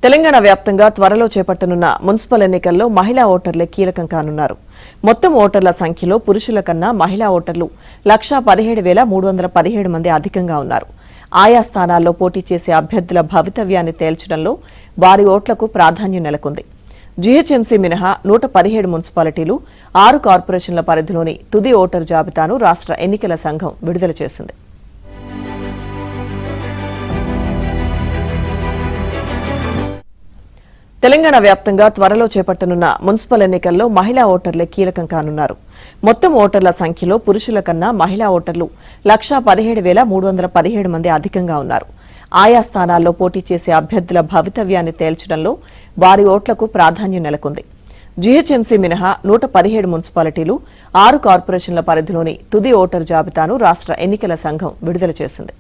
తెలంగాణ వ్యాప్తంగా త్వరలో చేపట్టనున్న మున్సిపల్ ఎన్నికల్లో మహిళా ఓటర్లే కీలకం కానున్నారు. మొత్తం ఓటర్ల సంఖ్యలో పురుషుల కన్నా మహిళా ఓటర్లు 1,17,317 మంది అధికంగా ఉన్నారు. ఆయా స్థానాల్లో పోటీ చేసే అభ్యర్థుల భవితవ్యాన్ని తేల్చడంలో వారి ఓట్లకు ప్రాధాన్యం నెలకొంది. జీహెచ్ఎంసీ మినహా 117 మున్సిపాలిటీలు, 6 కార్పొరేషన్ల పరిధిలోని తుది ఓటర్ జాబితాను రాష్ట్ర ఎన్నికల సంఘం విడుదల చేసింది. తెలంగాణ వ్యాప్తంగా త్వరలో చేపట్టనున్న మున్సిపల్ ఎన్నికల్లో మహిళా ఓటర్లే కీలకం కానున్నారు. మొత్తం ఓటర్ల సంఖ్యలో పురుషుల కన్నా మహిళా ఓటర్లు 1,17,317 మంది అధికంగా ఉన్నారు. ఆయా స్థానాల్లో పోటీ చేసే అభ్యర్థుల భవితవ్యాన్ని తేల్చడంలో వారి ఓట్లకు ప్రాధాన్యం నెలకొంది. జీహెచ్ఎంసీ మినహా 117 మున్సిపాలిటీలు, 6 కార్పొరేషన్ల పరిధిలోని తుది ఓటర్ జాబితాను రాష్ట్ర ఎన్నికల సంఘం విడుదల చేసింది.